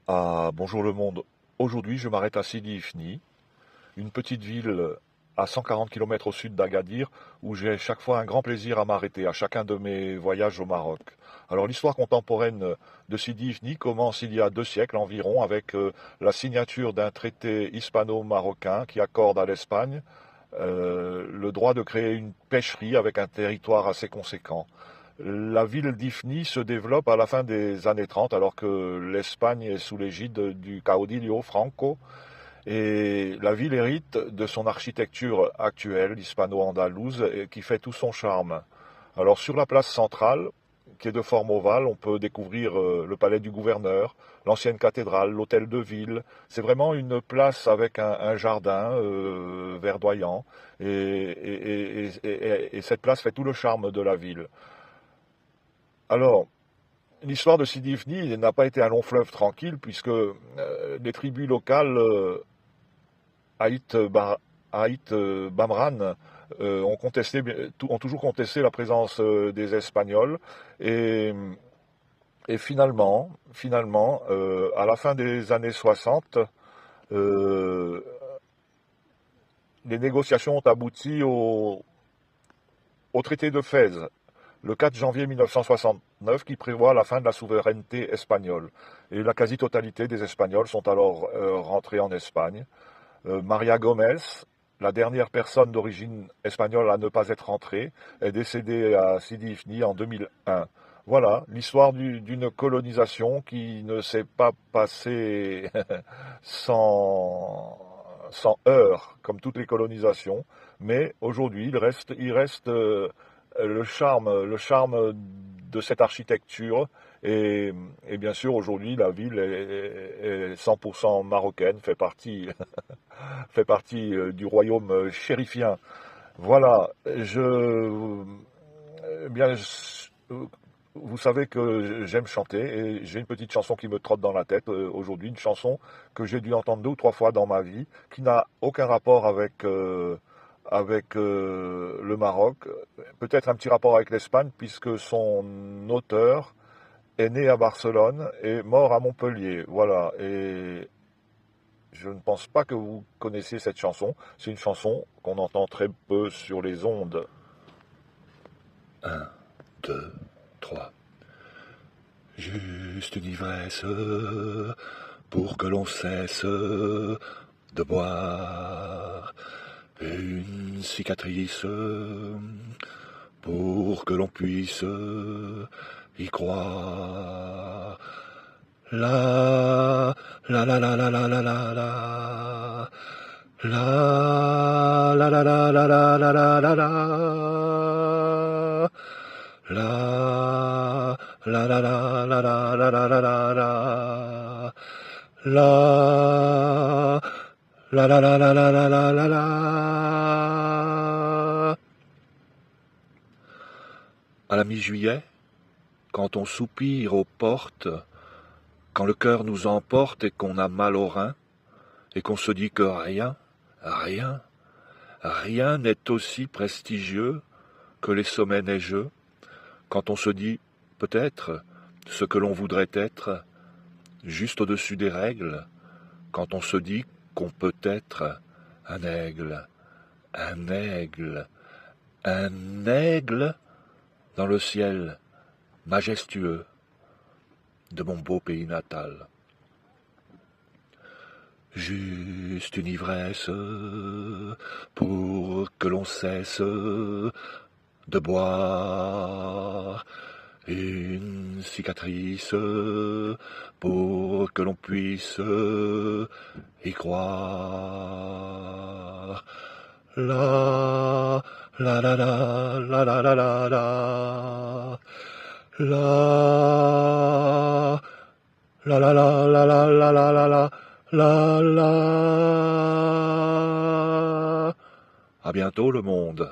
Bonjour le monde. Aujourd'hui, je m'arrête à Sidi Ifni, une petite ville à 140 km au sud d'Agadir, où j'ai chaque fois un grand plaisir à m'arrêter à chacun de mes voyages au Maroc. Alors l'histoire contemporaine de Sidi Ifni commence il y a 2 siècles environ avec la signature d'un traité hispano-marocain qui accorde à l'Espagne le droit de créer une pêcherie avec un territoire assez conséquent. La ville d'Ifni se développe à la fin des années 30 alors que l'Espagne est sous l'égide du caudillo Franco et la ville hérite de son architecture actuelle, hispano-andalouse, et qui fait tout son charme. Alors sur la place centrale, qui est de forme ovale, on peut découvrir le palais du gouverneur, l'ancienne cathédrale, l'hôtel de ville. C'est vraiment une place avec un jardin verdoyant et cette place fait tout le charme de la ville. Alors, l'histoire de Sidi Ifni n'a pas été un long fleuve tranquille puisque les tribus locales Haït, Bamran ont toujours contesté la présence des Espagnols et, et finalement, à la fin des années 60, euh, les négociations ont abouti au traité de Fès, le 4 janvier 1969, qui prévoit la fin de la souveraineté espagnole. Et la quasi-totalité des Espagnols sont alors rentrés en Espagne. Maria Gomez, la dernière personne d'origine espagnole à ne pas être rentrée, est décédée à Sidi Ifni en 2001. Voilà l'histoire d'une colonisation qui ne s'est pas passée sans, sans heurts, comme toutes les colonisations, mais aujourd'hui il reste le charme de cette architecture. Et bien sûr, aujourd'hui, la ville est 100% marocaine, fait partie du royaume chérifien. Voilà, eh bien, vous savez que j'aime chanter et j'ai une petite chanson qui me trotte dans la tête aujourd'hui, une chanson que j'ai dû entendre 2 ou 3 fois dans ma vie, qui n'a aucun rapport avec le Maroc, peut-être un petit rapport avec l'Espagne, puisque son auteur est né à Barcelone et mort à Montpellier. Voilà, et je ne pense pas que vous connaissiez cette chanson. C'est une chanson qu'on entend très peu sur les ondes. Un, deux, trois. Juste une ivresse pour que l'on cesse de boire. Une cicatrice pour que l'on puisse y croire. La la la la la la la la la. La la la la la la la la la la. La la la la la la la la la la. La la la la la la la la la la. À la mi-juillet, quand on soupire aux portes, quand le cœur nous emporte et qu'on a mal aux reins, et qu'on se dit que rien, rien n'est aussi prestigieux que les sommets neigeux, quand on se dit peut-être ce que l'on voudrait être, juste au-dessus des règles, quand on se dit qu'on peut être un aigle, un aigle, un aigle dans le ciel majestueux de mon beau pays natal. Juste une ivresse pour que l'on cesse de boire, une cicatrice pour que l'on puisse y croire. La la la la la la la la la. La la la la la la la la la la la la. À bientôt le monde.